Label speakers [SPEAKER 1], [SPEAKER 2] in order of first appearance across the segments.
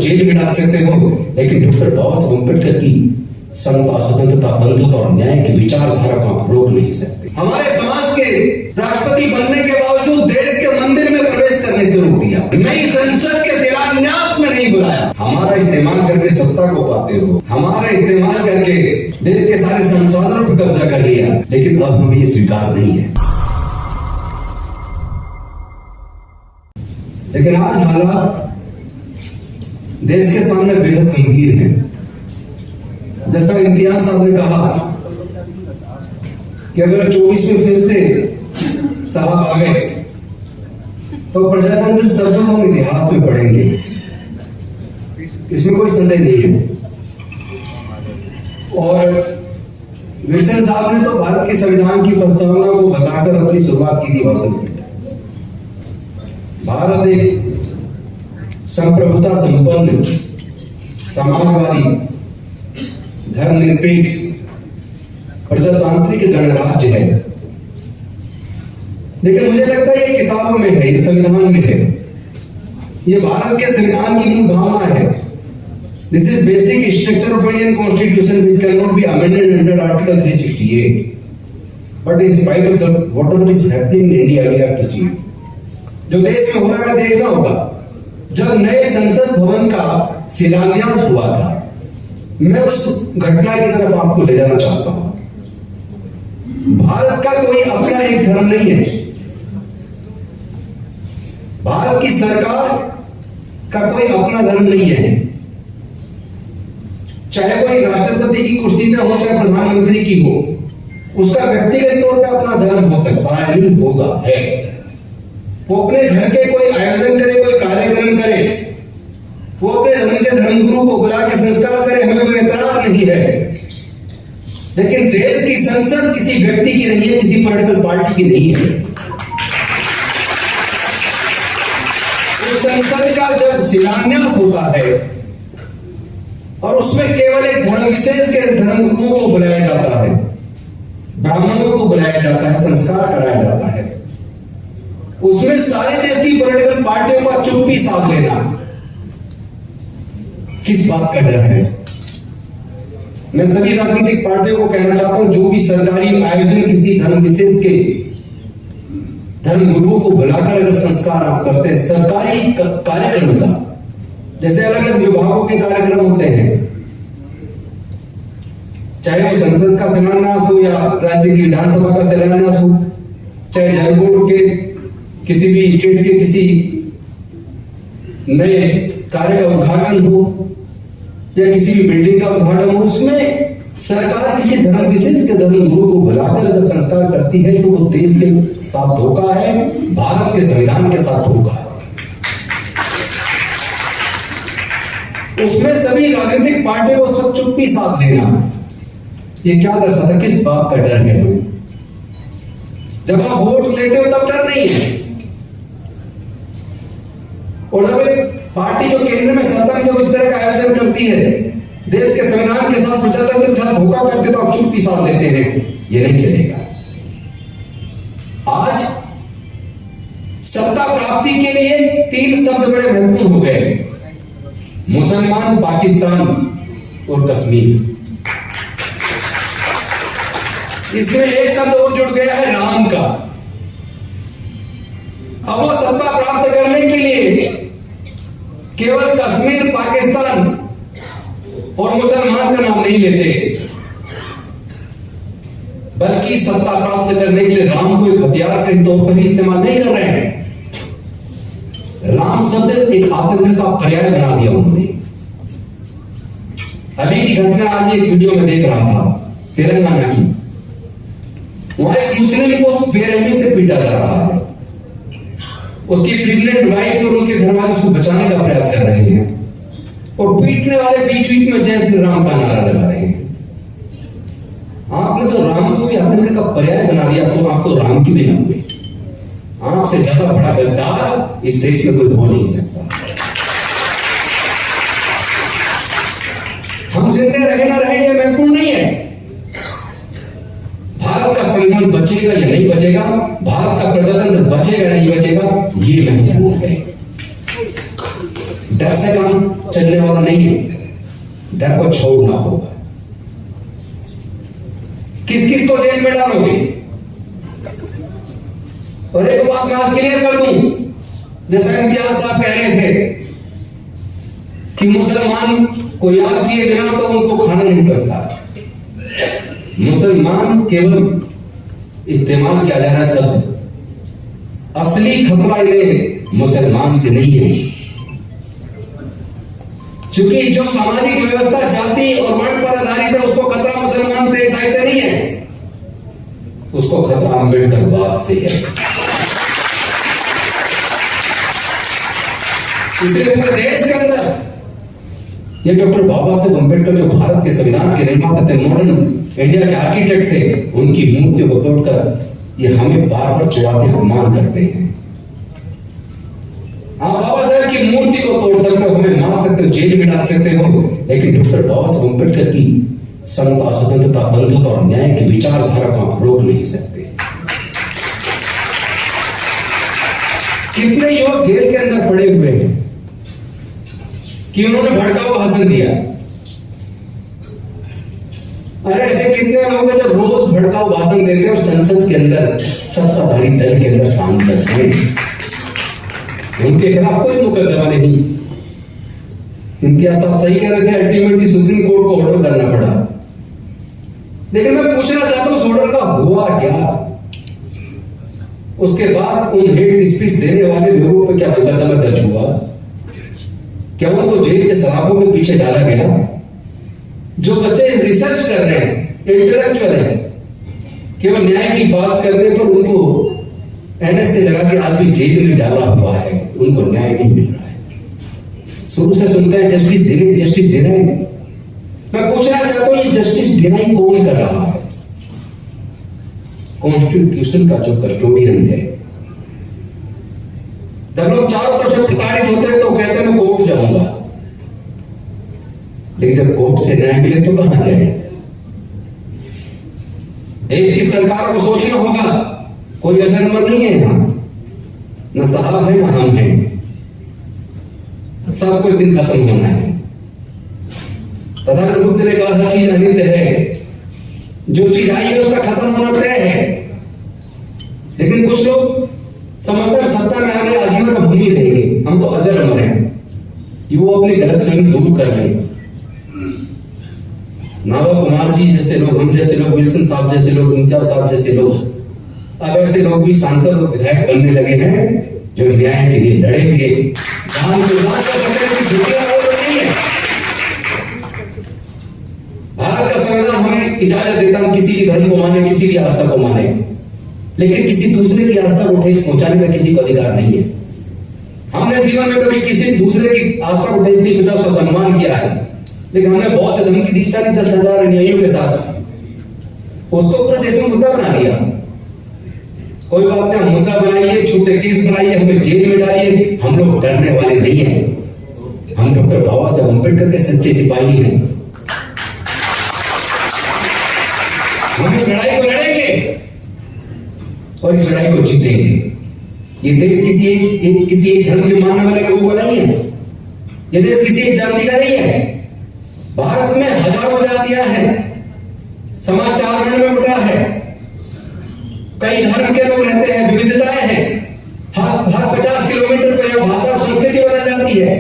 [SPEAKER 1] Jail में डाल सकते हो, लेकिन डॉक्टर बाबा साहब अम्बेडकर की समता, स्वतंत्रता, बंधुता और न्याय की विचारधारा को आप रोक नहीं सकते। हमारे समाज के राष्ट्रपति बनने के बावजूद देश के मंदिर में प्रवेश करने से रोक दिया, नई संसद के शिलान्यास में नहीं बुलाया। हमारा इस्तेमाल करके सत्ता को पाते हो, हमारा इस्तेमाल करके देश के सारे संसाधनों पर कब्जा कर लिया, लेकिन अब हमें ये स्वीकार नहीं है। लेकिन आज हालात देश के सामने बेहद गंभीर है। जैसा इम्तियाज साहब ने कहा कि अगर 24 में फिर से साहब आ गए तो प्रजातंत्र शब्द हम इतिहास में पढ़ेंगे, इसमें कोई संदेह नहीं है। और विल्सन साहब ने तो भारत के संविधान की प्रस्तावना को बताकर अपनी शुरुआत की थी भाषण में। भारत एक संप्रभुता संपन्न, समाजवादी, धर्मनिरपेक्ष, प्रजातांत्रिक गणराज्य है। लेकिन मुझे लगता है ये किताबों में है, ये संविधान में है, ये भारत के संविधान की मूल भावना है। This is basic structure of Indian constitution which can not be amended under article 368, but in spite of the whatever is happening in India we have to see. जो देश में हो रहा है देखना होगा। जब नए संसद भवन का शिलान्यास हुआ था, मैं उस घटना की तरफ आपको ले जाना चाहता हूं। भारत का कोई अपना एक धर्म नहीं है, भारत की सरकार का कोई अपना धर्म नहीं है। चाहे कोई राष्ट्रपति की कुर्सी पे हो, चाहे प्रधानमंत्री की हो, उसका व्यक्तिगत तौर पे अपना धर्म हो सकता है, नहीं होगा, है। वो अपने घर के कोई आयोजन करे, कोई कार्यक्रम करे, वो अपने धर्म के धर्मगुरु को बुला के संस्कार करे, हमें कोई एतराज नहीं है। लेकिन देश की संसद किसी व्यक्ति की नहीं है, किसी पॉलिटिकल पार्टी की नहीं है। उस संसद का जब शिलान्यास होता है और उसमें केवल एक धर्म विशेष के धर्मगुरुओं को बुलाया जाता है, ब्राह्मणों को बुलाया जाता है, संस्कार कराया जाता है, उसमें सारे देश की पॉलिटिकल पार्टियों का चुप्पी साध लेना किस बात का डर है? मैं सभी राजनीतिक पार्टियों को कहना चाहता हूं, जो भी सरकारी आयोजन किसी धर्म विशेष के धर्म गुरुओं को बुलाकर अगर संस्कार आप करते हैं, सरकारी कार्यक्रम का, जैसे अलग अलग विभागों के कार्यक्रम होते हैं, चाहे वो संसद का शिलान्यास हो या राज्य की विधानसभा का शिलान्यास हो, चाहे जल बोर्ड के किसी भी स्टेट के किसी नए कार्य का उद्घाटन हो या किसी भी बिल्डिंग का उद्घाटन हो, उसमें सरकार किसी धर्म विशेष के धर्म गुरु को बुलाकर अगर संस्कार करती है तो वो देश के साथ धोखा है, भारत के संविधान के साथ धोखा है। उसमें सभी राजनीतिक पार्टियों को उस वक्त चुप्पी साध लेना, ये क्या दर्शाता, किस बात का डर है? जब आप वोट लेते हो तब डर नहीं है, और जब एक पार्टी जो केंद्र में सत्ता में जब इस तरह का आयोजन करती है, देश के संविधान के साथ, प्रजातंत्र के साथ धोखा करते, तो आप चुप्पी साध लेते हैं, ये नहीं चलेगा। आज सत्ता प्राप्ति के लिए 3 शब्द बड़े महत्वपूर्ण हो गए: मुसलमान, पाकिस्तान और कश्मीर। इसमें एक शब्द और जुड़ गया है, राम का। अब वो सत्ता प्राप्त करने के लिए केवल कश्मीर, पाकिस्तान और मुसलमान का नाम नहीं लेते, बल्कि सत्ता प्राप्त करने के लिए राम को एक हथियार के तौर पर ही इस्तेमाल नहीं कर रहे हैं। राम शब्द एक आतंक का पर्याय बना दिया उन्होंने। अभी की घटना आज एक वीडियो में देख रहा था, तेलंगाना की, वहां एक मुस्लिम को बेरहमी से पीटा जा रहा है। उसकी प्रेग्नेंट वाइफ और उनके घर वाले उसको बचाने का प्रयास कर रहे हैं, और पीटने वाले बीच बीच में जय श्री राम का नारा लगा रहे हैं। आपने तो राम को भी आतंक का पर्याय बना दिया, तो आप तो राम की भी नाम में, आपसे ज्यादा बड़ा गद्दार इस देश में कोई हो नहीं सकता। हम जिंदे रहे ना रहे ये महत्वपूर्ण नहीं है, भारत का संविधान बचेगा या नहीं बचेगा, भारत का प्रजातंत्र बचेगा या नहीं बचेगा, ये महत्वपूर्ण है। डर से काम चलने वाला नहीं है, डर को छोड़ना होगा। किस किस को जेल में डालोगे? और एक बात मैं आज क्लियर कर दूं, जैसा इम्तियाज साहब कह रहे थे कि मुसलमान को याद किए बिना तो उनको खाना नहीं पचता। मुसलमान केवल इस्तेमाल किया जा रहा है शब्द, असली खतरा इन्हें मुसलमान से नहीं है। क्योंकि जो सामाजिक व्यवस्था जाति और वर्ण पर आधारित है, उसको खतरा मुसलमान से, ईसाई से नहीं है, उसको खतरा अम्बेडकरवाद से है। इसलिए पूरे देश के अंदर ये डॉक्टर बाबा साहेब अम्बेडकर जो भारत के संविधान के निर्माता थे, मॉडर्न इंडिया के आर्किटेक्ट थे, उनकी मूर्तियों को तोड़कर ये हमें बार बार चिढ़ाते हैं, अपमान करते हैं। आप बाबा साहब की मूर्ति को तोड़ सकते हो, हमें मार सकते हो, जेल में डाल सकते हो, लेकिन डॉक्टर बाबा साहब अम्बेडकर की समता, स्वतंत्रता, बंधुता और न्याय की विचारधारा को आप रोक नहीं सकते। कितने युवक जेल के अंदर पड़े हुए हैं कि उन्होंने भड़काऊ भाषण दिया। अरे ऐसे कितने लोग हैं जो रोज भड़काऊ भाषण देते हैं और संसद के अंदर, सत्ताधारी दल के अंदर सांसद हैं, उनके खिलाफ कोई मुकदमा नहीं। इम्तियाज साहब सही कह रहे थे, अल्टीमेटली सुप्रीम कोर्ट को ऑर्डर करना पड़ा। लेकिन मैं पूछना चाहता हूं, उस ऑर्डर का हुआ क्या? उसके बाद उन हेट स्पीच देने वाले लोगों पर क्या मुकदमा दर्ज हुआ? क्या उनको जेल के सलाखों के पीछे डाला गया? जो बच्चे रिसर्च कर रहे हैं, इंटेलेक्चुअल है, केवल न्याय की बात करने पर उनको एनएसए लगा के आज भी जेल में डाला हुआ है, उनको न्याय नहीं मिल रहा है। शुरू से सुनते हैं जस्टिस डिनाई, जस्टिस डिनाई। मैं पूछना चाहता हूं, ये जस्टिस डिनाई कौन कर रहा है? कॉन्स्टिट्यूशन का जो कस्टोडियन है। जब लोग चारों तरफ से प्रताड़ित होते हैं तो कहते हैं मैं कोर्ट जाऊंगा, लेकिन जब कोर्ट से न्याय मिले तो कहां जाए? देश की सरकार को सोचना होगा, कोई अजनमर नहीं है यहां, न साहब है न हम हैं, सब कुछ दिन खत्म होना है। तथागत बुद्ध ने कहा हर चीज अनित्य है, जो चीज आई है उसका खत्म होना तय है। लेकिन कुछ लोग समझते हैं सत्ता में आने आजीवन हम ही रहेंगे, हम तो अजर अमर हैं। वो अपनी गलतफहमी दूर कर लें। नावा कुमार जी जैसे लोग, हम जैसे लोग, विल्सन साहब जैसे लोग, इम्तियाज साहब जैसे लोग, अब ऐसे लोग भी सांसद और विधायक बनने लगे हैं जो न्याय के लिए लड़ेंगे। भारत का संविधान हमें इजाजत देता है किसी भी धर्म को माने, किसी भी आस्था को माने, लेकिन किसी दूसरे की आस्था को ठेस पहुंचाने का किसी को अधिकार नहीं है। हमने जीवन में कभी किसी दूसरे की आस्था को ठेस नहीं पहुंचा, उसका सम्मान किया है, लेकिन हमने बौद्ध धर्म की दीक्षा दी 10,000 अनुयायियों के साथ, उसको पूरा देश में मुद्दा बना दिया। कोई बात नहीं, मुद्दा बनाइए, छूटे केस बनाइए, हमें जेल में डालिए, हम लोग डरने वाले नहीं हैं। हम डॉक्टर बाबा साहब अम्बेडकर के सच्चे सिपाही हैं। हम इस लड़ाई को लड़ेंगे और इस लड़ाई को जीतेंगे। ये देश किसी एक धर्म के मानने वाले लोगों का नहीं है, ये देश किसी एक जाति का नहीं है। भारत में हजारों जातियां हैं, समाज 4 वर्ण में बटा है, कई धर्म के लोग रहते हैं, विविधताएं हैं। हर 50 किलोमीटर पर यह भाषा और संस्कृति बदल जाती है।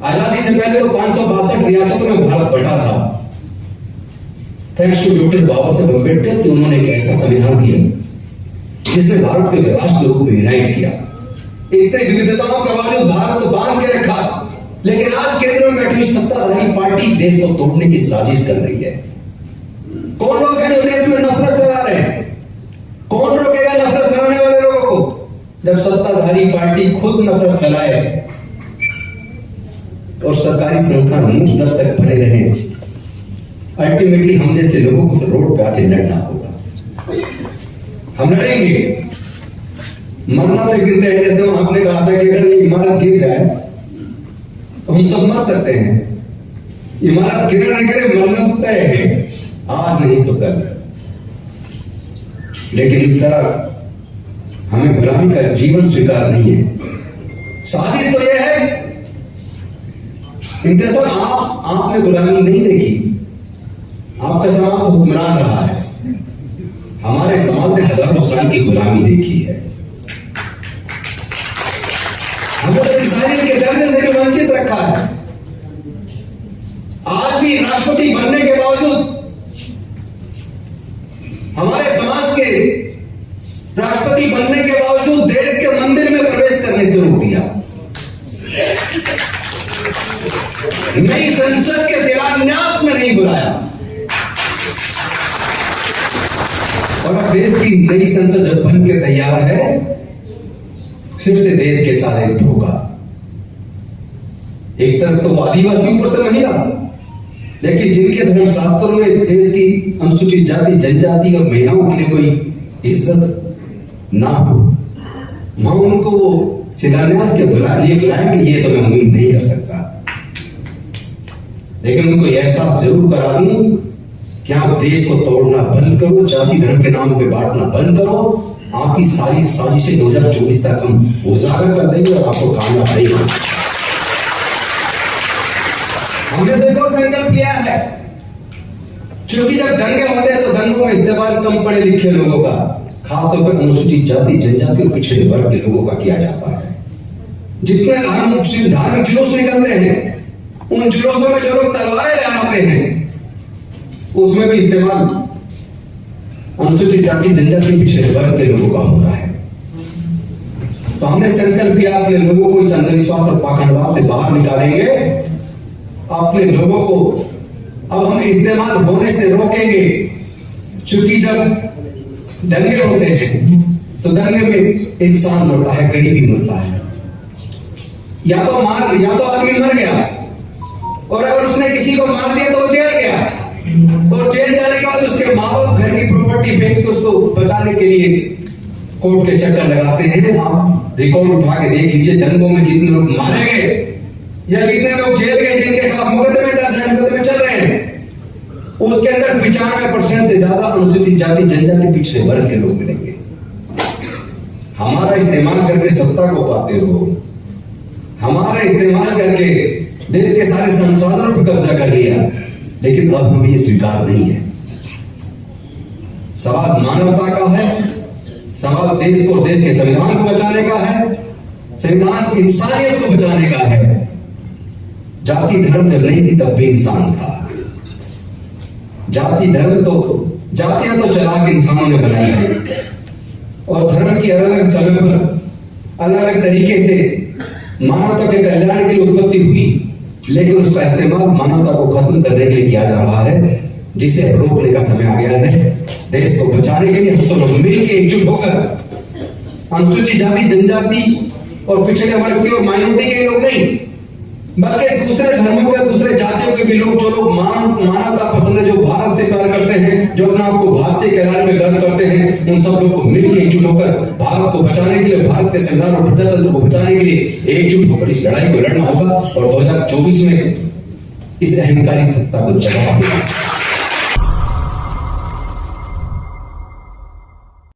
[SPEAKER 1] आजादी से पहले तो 562 रियासतों में भारत बटा था। थैंक्स टू डॉक्टर बाबा साहब अम्बेडकर कि उन्होंने एक ऐसा संविधान दिया जिसने भारत को राष्ट्र के रूप में यूनाइट किया। इतनी विविधताओं के बावजूद भारत को बांध के रखा, लेकिन आज केंद्र में बैठी हुई सत्ताधारी पार्टी देश को तोड़ने की साजिश कर रही है। कौन लोग हैं जो देश में नफरत फैला रहे हैं? कौन रोकेगा नफरत फैलाने वाले लोगों को? जब सत्ताधारी पार्टी खुद नफरत फैलाए और सरकारी संस्थान मुख्य दर्शक बने रहे, अल्टीमेटली हम जैसे लोगों को रोड पे आके लड़ना होगा। हम लड़ेंगे, मरना तो गिनते हैं। जैसे आपने कहा था कि अगर ये इमारत गिर जाए तो हम सब मर सकते हैं। इमारत गिरे ना गिरे, मरना तो तय है, आज नहीं तो कल। लेकिन इस तरह हमें गुलामी का जीवन स्वीकार नहीं है। साजिश तो यह है
[SPEAKER 2] इम्तियाज साहब, आपने गुलामी नहीं देखी, आपका समाज तो हुक्मरान रहा है। हमारे समाज ने हजारों साल की गुलामी देखी है। हमें तो इंसानियत के दर्जे से भी वंचित रखा है। आज भी राष्ट्रपति बनने के बावजूद हमारे समाज के राष्ट्रपति बनने के बावजूद देश के मंदिर में प्रवेश करने से रोक दिया। नई संसद के शिलान्यास में नहीं बुलाया। और अब देश की नई संसद जब बन के तैयार है, फिर से देश के साथ एक धोखा। एक तरफ तो आदिवासियों पर से महिला, लेकिन जिनके धर्मशास्त्रों में देश की अनुसूचित जाति, जनजाति और महिलाओं के लिए कोई इज्जत ना हो, वहां उनको वो शिलान्यास के लिए बुलाएंगे, ये तो मैं उम्मीद नहीं कर सकता। लेकिन उनको यह एहसास जरूर करा दूं कि आप देश को तोड़ना बंद करो, जाति धर्म के नाम पे बांटना बंद करो। आपकी सारी साजिशें 2024 तक हम उजागर कर देंगे और आपको कामयाब करेंगे। हमने तो एक और संकल्प लिया है, क्योंकि जब दंगे होते हैं तो दंगों में इस्तेमाल कम पढ़े लिखे लोगों का, खासतौर पर अनुसूचित जाति, जनजाति और पिछड़े वर्ग के लोगों का किया जाता है। जितने धार्मिक जुलूस निकलते हैं, उन जुलूसों में जो लोग तलवारें लहराते हैं, उसमें भी इस्तेमाल अनुसूचित जाति, जनजाति, पिछड़े वर्ग के लोगों का होता है। तो हमने संकल्प किया अपने लोगों को इस अंधविश्वास और पाखंडवाद से बाहर निकालेंगे। अपने लोगों को अब हम इस्तेमाल होने से रोकेंगे, क्योंकि जब दंगे होते हैं तो दंगे में इंसान मरता है, गरीबी मरता है। या तो आदमी मर गया, और अगर उसने किसी को मार दिया तो वो जेल गया, और जेल जाने के बाद उसके माँ बाप घर की प्रॉपर्टी बेच के उसको बचाने के लिए कोर्ट के चक्कर लगाते हैं। आप रिकॉर्ड उठा के देख लीजिए, दंगों में जितने लोग मारे गए या जितने लोग जेल गए, जिनके खिलाफ मुकदमे दर्ज है, मुकदमे चल रहे हैं, उसके अंदर 95% से ज्यादा अनुसूचित जाति, जनजाति, पिछड़े वर्ग के लोग मिलेंगे। हमारा इस्तेमाल करके सत्ता को पाते हो, हमारा इस्तेमाल करके देश के सारे संसाधनों पर कब्जा कर लिया, लेकिन अब हमें ये स्वीकार नहीं है। सवाल मानवता का है, सवाल देश को, देश के संविधान को बचाने का है, संविधान इंसानियत को बचाने का है। जाति धर्म जब नहीं थी तब भी इंसान था। जाति धर्म तो, जातियां तो चलाक इंसानों ने बनाई है, और धर्म की अलग अलग समय पर अलग अलग तरीके से मानवता के कल्याण के लिए उत्पत्ति हुई, लेकिन उसका इस्तेमाल मानवता को खत्म करने के लिए किया जा रहा है, जिसे रोकने का समय आ गया है। देश को बचाने के लिए हम सब लोग मिलकर एकजुट होकर, अनुसूचित जाति, जनजाति और पिछड़े वर्ग के और माइनॉरिटी के लोग नहीं, बल्कि दूसरे धर्मों के, दूसरे जातियों के भी लोग, जो लोग मानवता पसंद है, जो भारत से प्यार करते हैं, जो अपने आप को भारतीय कहलाने में गर्व करते हैं, उन सब लोग को मिलकर एकजुट होकर भारत को बचाने के लिए, भारत के संविधान और प्रजातंत्र को बचाने के लिए एकजुट होकर इस लड़ाई को लड़ना होगा, और 2024 में इस अहंकारी सत्ता को जवाब देना।